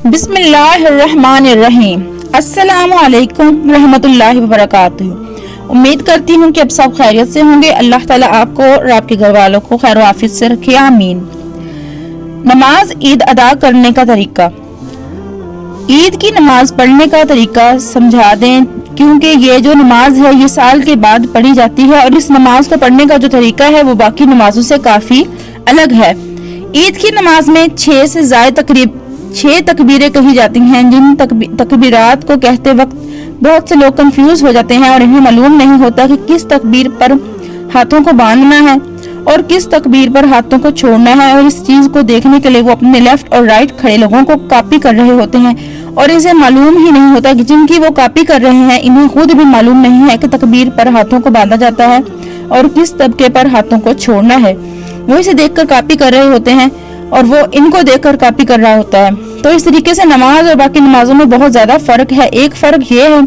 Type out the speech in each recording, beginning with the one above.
بسم اللہ الرحمن الرحیم۔ السلام علیکم ورحمۃ اللہ وبرکاتہ۔ امید کرتی ہوں کہ اب سب خیریت سے ہوں گے۔ اللہ تعالیٰ آپ کو اور آپ کے گھر والوں کو خیر و عافیت سے رکھے، آمین۔ نماز عید ادا کرنے کا طریقہ۔ عید کی نماز پڑھنے کا طریقہ سمجھا دیں، کیونکہ یہ جو نماز ہے یہ سال کے بعد پڑھی جاتی ہے، اور اس نماز کو پڑھنے کا جو طریقہ ہے وہ باقی نمازوں سے کافی الگ ہے۔ عید کی نماز میں 6 سے زائد 6 تکبیریں کہی جاتی ہیں، جن تکبیرات کو کہتے وقت بہت سے لوگ کنفیوز ہو جاتے ہیں اور انہیں معلوم نہیں ہوتا کہ کس تکبیر پر ہاتھوں کو باندھنا ہے اور کس تکبیر پر ہاتھوں کو چھوڑنا ہے، اور اس چیز کو دیکھنے کے لیے وہ اپنے لیفٹ اور رائٹ کھڑے لوگوں کو کاپی کر رہے ہوتے ہیں، اور اسے معلوم ہی نہیں ہوتا کہ جن کی وہ کاپی کر رہے ہیں انہیں خود بھی معلوم نہیں ہے کہ تکبیر پر ہاتھوں کو باندھا جاتا ہے اور کس طبقے پر ہاتھوں کو چھوڑنا ہے۔ وہ اسے دیکھ کر کاپی کر رہے ہوتے ہیں اور وہ ان کو دیکھ کر کاپی کر رہا ہوتا ہے۔ تو اس طریقے سے نماز اور باقی نمازوں میں بہت زیادہ فرق ہے۔ ایک فرق یہ ہے،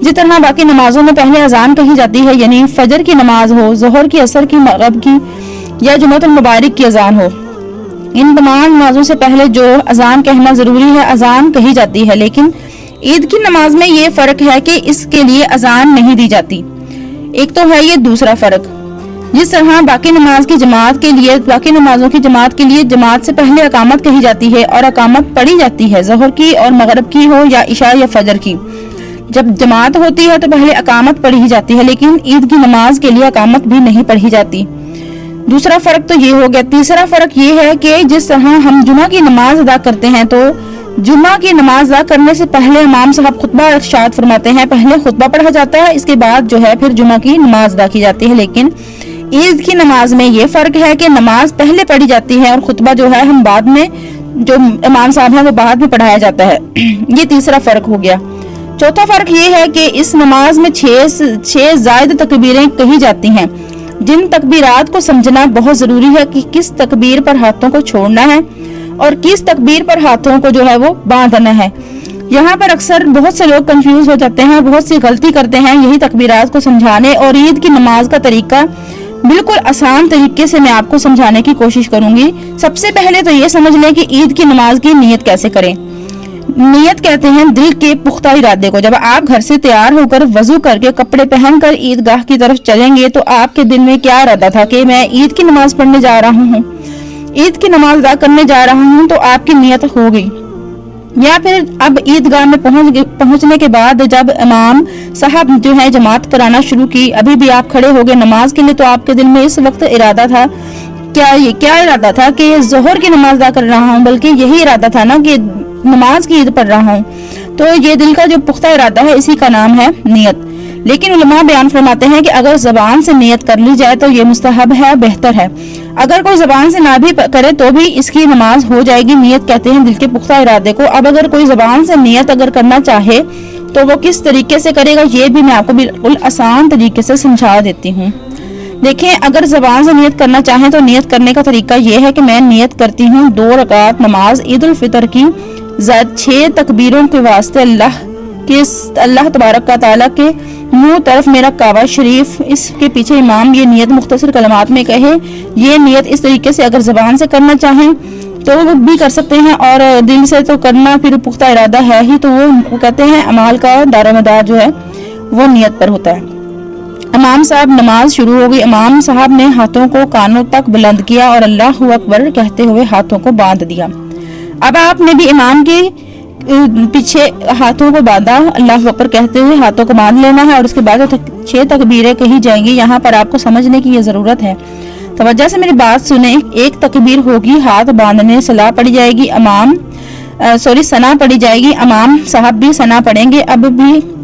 جس طرح باقی نمازوں میں پہلے اذان کہی جاتی ہے، یعنی فجر کی نماز ہو، ظہر کی، عصر کی، مغرب کی یا جمعۃ المبارک کی اذان ہو، ان تمام نمازوں سے پہلے جو اذان کہنا ضروری ہے اذان کہی جاتی ہے، لیکن عید کی نماز میں یہ فرق ہے کہ اس کے لیے اذان نہیں دی جاتی۔ ایک تو ہے یہ دوسرا فرق، جس طرح باقی نمازوں کی جماعت کے لیے جماعت سے پہلے اقامت کہی جاتی ہے اور اقامت پڑھی جاتی ہے، ظہر کی اور مغرب کی ہو یا عشاء یا فجر کی۔ جب جماعت ہوتی ہے تو پہلے اقامت پڑھی جاتی ہے، لیکن عید کی نماز کے لیے اقامت بھی نہیں پڑھی جاتی۔ دوسرا فرق تو یہ ہو گیا۔ تیسرا فرق یہ ہے کہ جس طرح ہم جمعہ کی نماز ادا کرتے ہیں تو جمعہ کی نماز ادا کرنے سے پہلے امام صاحب خطبہ ارشاد فرماتے ہیں، پہلے خطبہ پڑھا جاتا ہے، اس کے بعد جو ہے پھر جمعہ کی نماز ادا کی جاتی ہے۔ لیکن عید کی نماز میں یہ فرق ہے کہ نماز پہلے پڑھی جاتی ہے اور خطبہ جو ہے ہم بعد میں، جو امام صاحب ہیں وہ بعد میں پڑھایا جاتا ہے۔ یہ تیسرا فرق ہو گیا۔ چوتھا فرق یہ ہے کہ اس نماز میں 6 زائد تکبیریں کہی جاتی ہیں، جن تکبیرات کو سمجھنا بہت ضروری ہے کہ کس تکبیر پر ہاتھوں کو چھوڑنا ہے اور کس تکبیر پر ہاتھوں کو جو ہے وہ باندھنا ہے۔ یہاں پر اکثر بہت سے لوگ کنفیوز ہو جاتے ہیں، بہت سی غلطی کرتے ہیں یہی تکبیرات کو سمجھانے، اور عید کی نماز کا طریقہ بالکل آسان طریقے سے میں آپ کو سمجھانے کی کوشش کروں گی۔ سب سے پہلے تو یہ سمجھ لیں کہ عید کی نماز کی نیت کیسے کریں۔ نیت کہتے ہیں دل کے پختہ ارادے کو۔ جب آپ گھر سے تیار ہو کر وضو کر کے کپڑے پہن کر عیدگاہ کی طرف چلیں گے تو آپ کے دل میں کیا ارادہ تھا کہ میں عید کی نماز پڑھنے جا رہا ہوں، عید کی نماز ادا کرنے جا رہا ہوں، تو آپ کی نیت ہو گئی۔ یا پھر اب عیدگاہ میں پہنچنے کے بعد جب امام صاحب جو ہے جماعت کرانا شروع کی، ابھی بھی آپ کھڑے ہو گئے نماز کے لیے، تو آپ کے دل میں اس وقت ارادہ تھا کیا ارادہ تھا کہ ظہر کی نماز ادا کر رہا ہوں، بلکہ یہی ارادہ تھا نا کہ نماز کی عید پڑھ رہا ہوں۔ تو یہ دل کا جو پختہ ارادہ ہے اسی کا نام ہے نیت۔ لیکن علماء بیان فرماتے ہیں کہ اگر زبان سے نیت کر لی جائے تو یہ مستحب ہے، بہتر ہے۔ اگر کوئی زبان سے نہ بھی کرے تو بھی اس کی نماز ہو جائے گی۔ نیت کہتے ہیں دل کے پختہ ارادے کو۔ اب اگر کوئی زبان سے نیت اگر کرنا چاہے تو وہ کس طریقے سے کرے گا، یہ بھی میں آپ کو بالکل آسان طریقے سے سمجھا دیتی ہوں۔ دیکھیں، اگر زبان سے نیت کرنا چاہیں تو نیت کرنے کا طریقہ یہ ہے کہ میں نیت کرتی ہوں 2 رکعت نماز عید الفطر کی، زائد 6 تکبیروں کے واسطے اللہ تبارک و تعالیٰ کے منہ طرف میرا کعبہ شریف، اس کے پیچھے امام یہ نیت مختصر کلمات میں کہے۔ یہ نیت اس طریقے سے اگر زبان سے کرنا چاہیں تو وہ بھی کر سکتے ہیں، اور دل سے تو کرنا پھر پختہ ارادہ ہے ہی، تو وہ کہتے ہیں اعمال کا دار و مدار جو ہے وہ نیت پر ہوتا ہے۔ امام صاحب نماز شروع ہو گئی۔ امام صاحب نے ہاتھوں کو کانوں تک بلند کیا اور اللہ اکبر کہتے ہوئے ہاتھوں کو باندھ دیا۔ اب آپ نے بھی امام کے پیچھے ہاتھوں کو باندھا، اللہ اکبر کہتے ہوئے ہاتھوں کو باندھ لینا ہے، اور اس کے بعد 6 تکبیریں کہی جائیں گی۔ یہاں پر آپ کو سمجھنے کی یہ ضرورت ہے، توجہ سے میری بات سنیں۔ ایک تکبیر ہوگی، ہاتھ باندھنے ثنا پڑی جائے گی، ثنا پڑی جائے گی، امام صاحب بھی ثنا پڑھیں گے،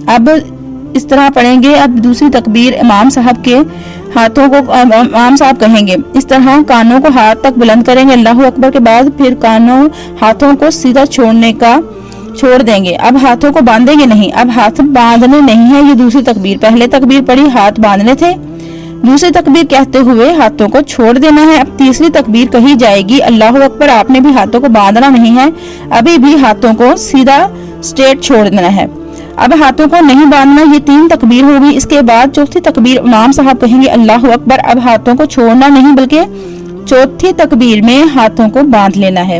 اب اس طرح پڑھیں گے۔ اب دوسری تکبیر امام صاحب کے ہاتھوں کو امام صاحب کہیں گے، اس طرح کانوں کو ہاتھ تک بلند کریں گے اللہ اکبر کے بعد، پھر ہاتھوں کو سیدھا چھوڑ دیں گے۔ اب ہاتھوں کو باندھیں گے نہیں، اب ہاتھ باندھنے نہیں ہے۔ یہ دوسری تکبیر، پہلے تکبیر پڑھی ہاتھ باندھنے تھے، دوسری تکبیر کہتے ہوئے ہاتھوں کو چھوڑ دینا ہے۔ اب تیسری تکبیر کہی جائے گی اللہ اکبر، آپ نے بھی ہاتھوں کو باندھنا نہیں ہے، ابھی بھی ہاتھوں کو سیدھا اسٹریٹ چھوڑ دینا ہے۔ اب ہاتھوں کو نہیں باندھنا، یہ 3 تکبیر ہوگی۔ اس کے بعد چوتھی تکبیر امام صاحب کہیں گے اللہ اکبر، اب ہاتھوں کو چھوڑنا نہیں بلکہ چوتھی تکبیر میں ہاتھوں کو باندھ لینا ہے۔